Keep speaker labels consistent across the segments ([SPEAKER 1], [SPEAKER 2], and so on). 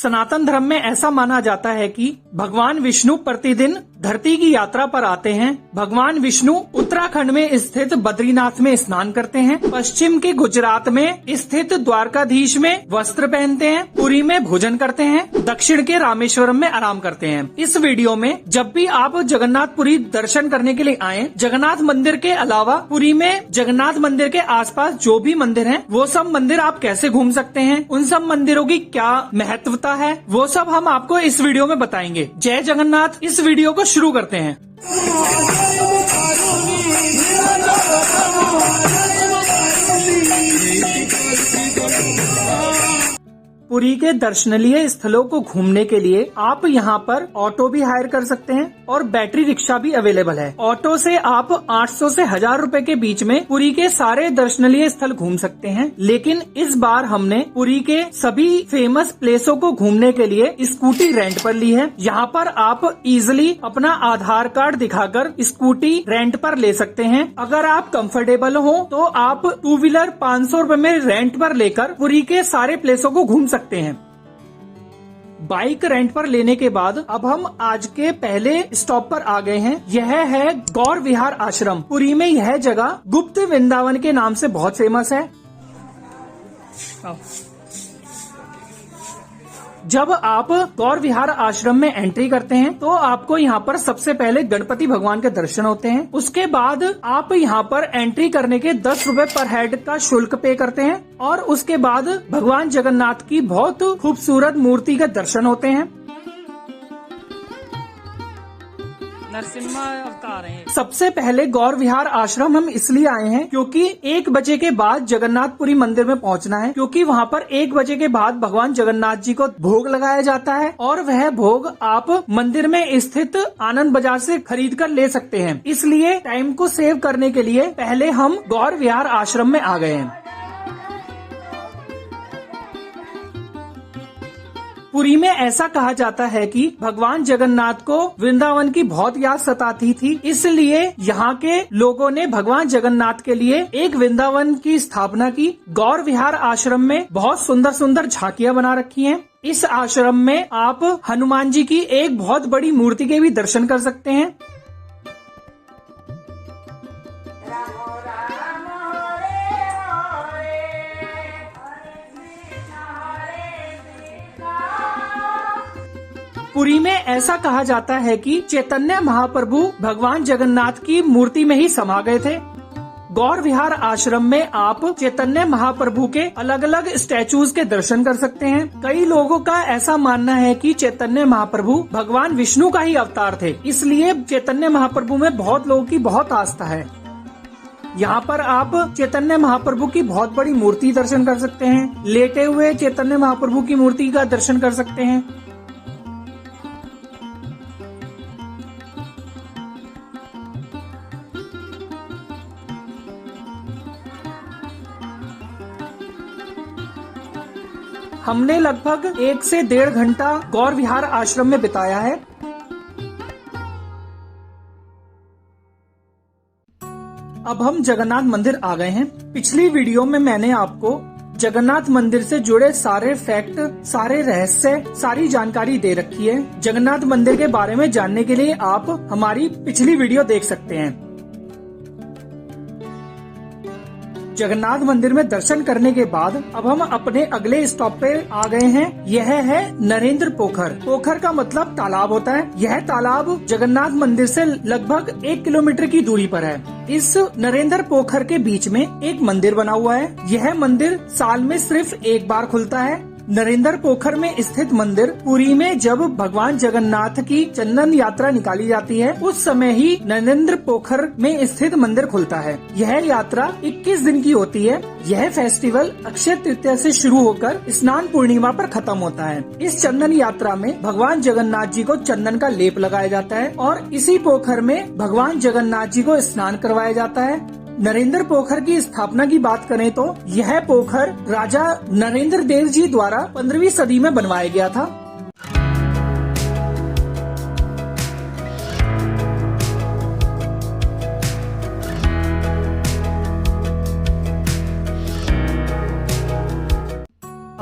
[SPEAKER 1] सनातन धर्म में ऐसा माना जाता है कि भगवान विष्णु प्रतिदिन धरती की यात्रा पर आते हैं। भगवान विष्णु उत्तराखंड में स्थित बद्रीनाथ में स्नान करते हैं, पश्चिम के गुजरात में स्थित द्वारकाधीश में वस्त्र पहनते हैं, पुरी में भोजन करते हैं, दक्षिण के रामेश्वरम में आराम करते हैं। इस वीडियो में जब भी आप जगन्नाथपुरी दर्शन करने के लिए आएं, जगन्नाथ मंदिर के अलावा पुरी में जगन्नाथ मंदिर के आसपास जो भी मंदिर हैं, वो सब मंदिर आप कैसे घूम सकते हैं, उन सब मंदिरों की क्या महत्वता है, वो सब हम आपको इस वीडियो में बताएंगे। जय जगन्नाथ। इस वीडियो को शुरू करते हैं। पुरी के दर्शनीय स्थलों को घूमने के लिए आप यहाँ पर ऑटो भी हायर कर सकते हैं और बैटरी रिक्शा भी अवेलेबल है। ऑटो से आप 800 से 1000 रुपए के बीच में पुरी के सारे दर्शनीय स्थल घूम सकते हैं। लेकिन इस बार हमने पुरी के सभी फेमस प्लेसों को घूमने के लिए स्कूटी रेंट पर ली है। यहाँ पर आप इजिली अपना आधार कार्ड दिखाकर स्कूटी रेंट पर ले सकते हैं। अगर आप कंफर्टेबल हो तो आप 2 व्हीलर 500 रुपए में रेंट पर लेकर पुरी के सारे प्लेसों को घूम सकते हैं। बाइक रेंट पर लेने के बाद अब हम आज के पहले स्टॉप पर आ गए हैं। यह है गौर विहार आश्रम। पुरी में यह जगह गुप्त वृंदावन के नाम से बहुत फेमस है। जब आप गौर विहार आश्रम में एंट्री करते हैं तो आपको यहाँ पर सबसे पहले गणपति भगवान के दर्शन होते हैं। उसके बाद आप यहाँ पर एंट्री करने के 10 रुपए पर हेड का शुल्क पे करते हैं और उसके बाद भगवान जगन्नाथ की बहुत खूबसूरत मूर्ति के दर्शन होते हैं। नरसिम्हा अवतार हैं। सबसे पहले गौर विहार आश्रम हम इसलिए आए हैं क्योंकि 1 बजे के बाद जगन्नाथपुरी मंदिर में पहुंचना है, क्योंकि वहां पर 1 बजे के बाद भगवान जगन्नाथ जी को भोग लगाया जाता है और वह भोग आप मंदिर में स्थित आनंद बाजार से खरीद कर ले सकते हैं। इसलिए टाइम को सेव करने के लिए पहले हम गौर विहार आश्रम में आ गए हैं। पुरी में ऐसा कहा जाता है कि भगवान जगन्नाथ को वृंदावन की बहुत याद सताती थी, इसलिए यहाँ के लोगों ने भगवान जगन्नाथ के लिए एक वृंदावन की स्थापना की। गौर विहार आश्रम में बहुत सुंदर सुंदर झांकियाँ बना रखी हैं। इस आश्रम में आप हनुमान जी की एक बहुत बड़ी मूर्ति के भी दर्शन कर सकते हैं। पुरी में ऐसा कहा जाता है कि चैतन्य महाप्रभु भगवान जगन्नाथ की मूर्ति में ही समा गए थे। गौर विहार आश्रम में आप चैतन्य महाप्रभु के अलग अलग स्टैचूज के दर्शन कर सकते हैं। कई लोगों का ऐसा मानना है कि चैतन्य महाप्रभु भगवान विष्णु का ही अवतार थे, इसलिए चैतन्य महाप्रभु में बहुत लोगों की बहुत आस्था है। यहाँ पर आप चैतन्य महाप्रभु की बहुत बड़ी मूर्ति दर्शन कर सकते हैं। लेटे हुए चैतन्य महाप्रभु की मूर्ति का दर्शन कर सकते हैं। हमने लगभग 1 से 1.5 घंटा गौर विहार आश्रम में बिताया है। अब हम जगन्नाथ मंदिर आ गए हैं। पिछली वीडियो में मैंने आपको जगन्नाथ मंदिर से जुड़े सारे फैक्ट, सारे रहस्य, सारी जानकारी दे रखी है। जगन्नाथ मंदिर के बारे में जानने के लिए आप हमारी पिछली वीडियो देख सकते हैं। जगन्नाथ मंदिर में दर्शन करने के बाद अब हम अपने अगले स्टॉप पे आ गए हैं। यह है नरेंद्र पोखर। पोखर का मतलब तालाब होता है। यह तालाब जगन्नाथ मंदिर से लगभग 1 किलोमीटर की दूरी पर है। इस नरेंद्र पोखर के बीच में एक मंदिर बना हुआ है। यह मंदिर साल में सिर्फ 1 बार खुलता है। नरेंद्र पोखर में स्थित मंदिर पुरी में जब भगवान जगन्नाथ की चंदन यात्रा निकाली जाती है, उस समय ही नरेंद्र पोखर में स्थित मंदिर खुलता है। यह यात्रा 21 दिन की होती है। यह फेस्टिवल अक्षय तृतीया से शुरू होकर स्नान पूर्णिमा पर खत्म होता है। इस चंदन यात्रा में भगवान जगन्नाथ जी को चंदन का लेप लगाया जाता है और इसी पोखर में भगवान जगन्नाथ जी को स्नान करवाया जाता है। नरेंद्र पोखर की स्थापना की बात करें तो यह पोखर राजा नरेंद्र देव जी द्वारा 15वीं सदी में बनवाया गया था।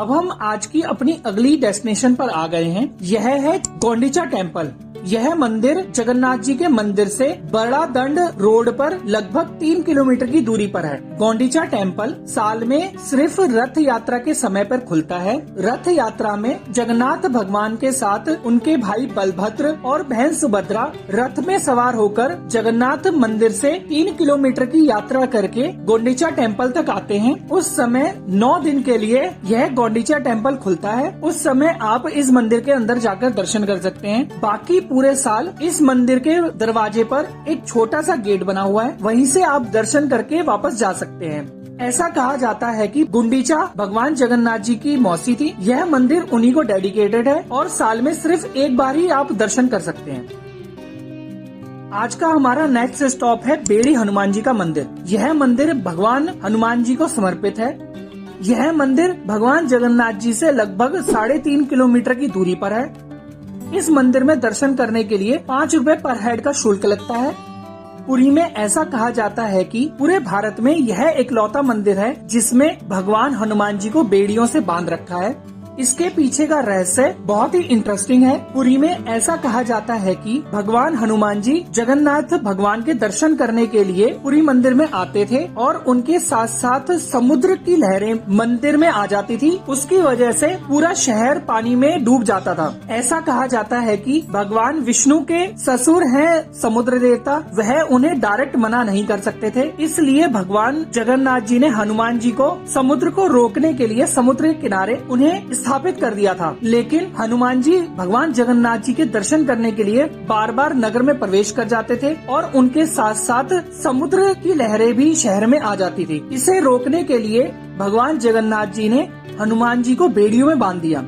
[SPEAKER 1] अब हम आज की अपनी अगली डेस्टिनेशन पर आ गए हैं। यह है गोंडीचा टेम्पल। यह मंदिर जगन्नाथ जी के मंदिर से बड़ा दंड रोड पर लगभग 3 किलोमीटर की दूरी पर है। गोंडीचा टेम्पल साल में सिर्फ रथ यात्रा के समय पर खुलता है। रथ यात्रा में जगन्नाथ भगवान के साथ उनके भाई बलभद्र और बहन सुभद्रा रथ में सवार होकर जगन्नाथ मंदिर से 3 किलोमीटर की यात्रा करके गोंडीचा टेम्पल तक आते हैं। उस समय 9 दिन के लिए यह गोंडीचा टेम्पल खुलता है। उस समय आप इस मंदिर के अंदर जाकर दर्शन कर सकते हैं। बाकी पूरे साल इस मंदिर के दरवाजे पर एक छोटा सा गेट बना हुआ है, वहीं से आप दर्शन करके वापस जा सकते हैं। ऐसा कहा जाता है कि गुंडीचा भगवान जगन्नाथ जी की मौसी थी। यह मंदिर उन्हीं को डेडिकेटेड है और साल में सिर्फ एक बार ही आप दर्शन कर सकते हैं। आज का हमारा नेक्स्ट स्टॉप है बेड़ी हनुमान जी का मंदिर। यह मंदिर भगवान हनुमान जी को समर्पित है। यह मंदिर भगवान जगन्नाथ जी से लगभग 3.5 किलोमीटर की दूरी पर है। इस मंदिर में दर्शन करने के लिए 5 रुपए पर हेड का शुल्क लगता है। पुरी में ऐसा कहा जाता है कि पूरे भारत में यह इकलौता मंदिर है जिसमें भगवान हनुमान जी को बेड़ियों से बांध रखा है। इसके पीछे का रहस्य बहुत ही इंटरेस्टिंग है। पुरी में ऐसा कहा जाता है कि भगवान हनुमान जी जगन्नाथ भगवान के दर्शन करने के लिए पुरी मंदिर में आते थे और उनके साथ साथ समुद्र की लहरें मंदिर में आ जाती थी। उसकी वजह से पूरा शहर पानी में डूब जाता था। ऐसा कहा जाता है कि भगवान विष्णु के ससुर हैं समुद्र देवता, वह उन्हें डायरेक्ट मना नहीं कर सकते थे। इसलिए भगवान जगन्नाथ जी ने हनुमान जी को समुद्र को रोकने के लिए समुद्र के किनारे उन्हें स्थापित कर दिया था। लेकिन हनुमान जी भगवान जगन्नाथ जी के दर्शन करने के लिए बार बार नगर में प्रवेश कर जाते थे और उनके साथ साथ समुद्र की लहरें भी शहर में आ जाती थी। इसे रोकने के लिए भगवान जगन्नाथ जी ने हनुमान जी को बेड़ियों में बांध दिया।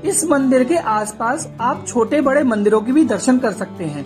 [SPEAKER 1] इस मंदिर के आसपास आप छोटे बड़े मंदिरों की भी दर्शन कर सकते हैं।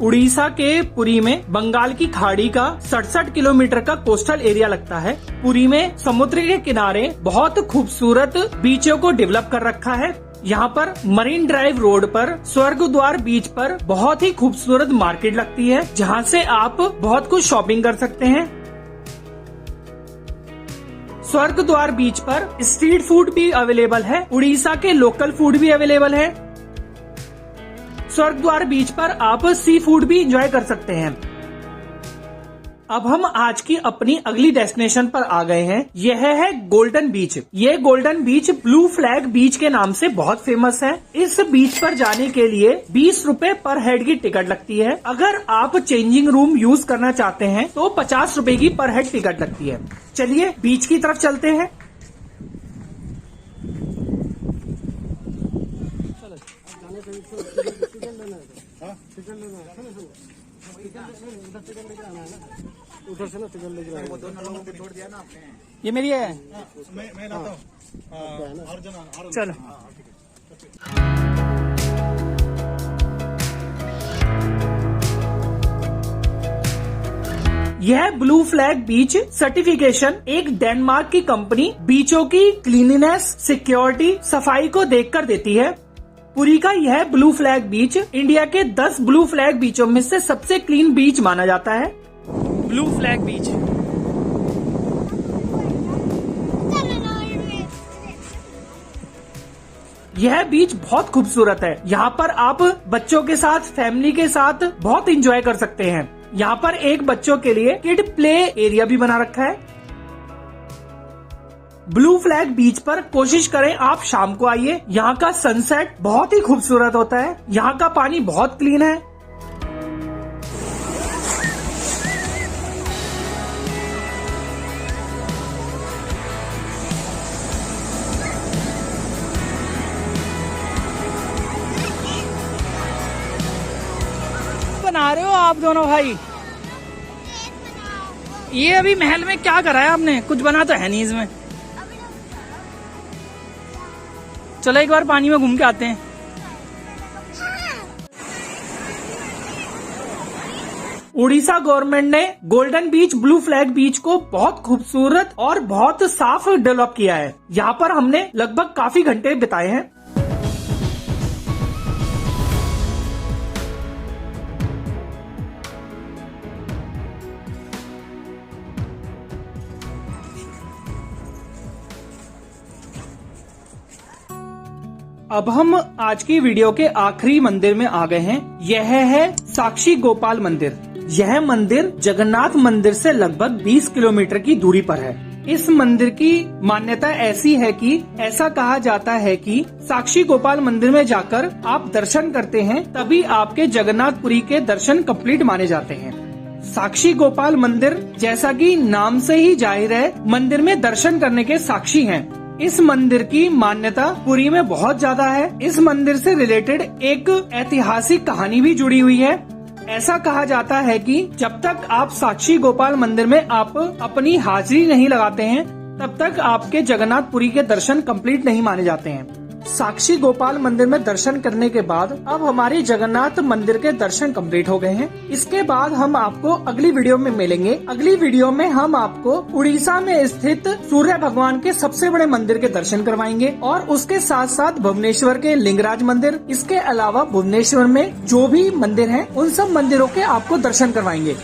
[SPEAKER 1] उड़ीसा के पुरी में बंगाल की खाड़ी का 67 किलोमीटर का कोस्टल एरिया लगता है। पुरी में समुद्र के किनारे बहुत खूबसूरत बीचों को डेवलप कर रखा है। यहाँ पर मरीन ड्राइव रोड पर स्वर्ग द्वार बीच पर बहुत ही खूबसूरत मार्केट लगती है, जहाँ से आप बहुत कुछ शॉपिंग कर सकते हैं। स्वर्ग द्वार बीच पर स्ट्रीट फूड भी अवेलेबल है, उड़ीसा के लोकल फूड भी अवेलेबल है। स्वर्ग द्वार बीच पर आप सी फूड भी एंजॉय कर सकते हैं। अब हम आज की अपनी अगली डेस्टिनेशन पर आ गए हैं। यह है गोल्डन बीच। ये golden beach blue flag beach के नाम से बहुत फेमस है। इस बीच पर जाने के लिए 20 रुपए पर हेड की टिकट लगती है। अगर आप चेंजिंग रूम यूज करना चाहते हैं तो 50 रुपए की पर हेड टिकट लगती है। चलिए बीच की तरफ चलते हैं।
[SPEAKER 2] उधर से ना टिकट लेके वो 2 नलों को छोड़ दिया ना आपने।
[SPEAKER 1] ये मेरी है।
[SPEAKER 2] मैं लाता हूँ।
[SPEAKER 1] चलो। यह ब्लू फ्लैग बीच सर्टिफिकेशन एक डेनमार्क की कंपनी बीचों की क्लीननेस, सिक्योरिटी, सफाई को देखकर देती है। पुरी का यह ब्लू फ्लैग बीच इंडिया के 10 ब्लू फ्लैग बीचों में से सबसे क्लीन बीच माना जाता है। Blue flag beach. यह बीच बहुत खूबसूरत है। यहाँ पर आप बच्चों के साथ, फैमिली के साथ बहुत एंजॉय कर सकते हैं। यहाँ पर एक बच्चों के लिए किड प्ले एरिया भी बना रखा है। ब्लू फ्लैग बीच पर कोशिश करें आप शाम को आइए। यहाँ का सनसेट बहुत ही खूबसूरत होता है। यहाँ का पानी बहुत क्लीन है। बना रहे हो आप दोनों भाई? ये अभी महल में क्या करा है आपने? कुछ बना तो है नहीं इसमें। चलो एक बार पानी में घूम के आते हैं। उड़ीसा गवर्नमेंट ने golden beach, blue flag beach को बहुत खूबसूरत और बहुत साफ डेवलप किया है। यहाँ पर हमने लगभग काफी घंटे बिताए हैं। अब हम आज की वीडियो के आखिरी मंदिर में आ गए हैं। यह है साक्षी गोपाल मंदिर। यह मंदिर जगन्नाथ मंदिर से लगभग 20 किलोमीटर की दूरी पर है। इस मंदिर की मान्यता ऐसी है कि ऐसा कहा जाता है कि साक्षी गोपाल मंदिर में जाकर आप दर्शन करते हैं तभी आपके जगन्नाथपुरी के दर्शन कंप्लीट माने जाते हैं। साक्षी गोपाल मंदिर, जैसा कि नाम से ही जाहिर है, मंदिर में दर्शन करने के साक्षी हैं। इस मंदिर की मान्यता पुरी में बहुत ज्यादा है। इस मंदिर से रिलेटेड एक ऐतिहासिक कहानी भी जुड़ी हुई है। ऐसा कहा जाता है कि जब तक आप साक्षी गोपाल मंदिर में आप अपनी हाजिरी नहीं लगाते हैं तब तक आपके जगन्नाथपुरी के दर्शन कंप्लीट नहीं माने जाते हैं। साक्षी गोपाल मंदिर में दर्शन करने के बाद अब हमारी जगन्नाथ मंदिर के दर्शन कंप्लीट हो गए हैं। इसके बाद हम आपको अगली वीडियो में मिलेंगे। अगली वीडियो में हम आपको उड़ीसा में स्थित सूर्य भगवान के सबसे बड़े मंदिर के दर्शन करवाएंगे और उसके साथ साथ भुवनेश्वर के लिंगराज मंदिर, इसके अलावा भुवनेश्वर में जो भी मंदिर हैं उन सब मंदिरों के आपको दर्शन करवाएंगे।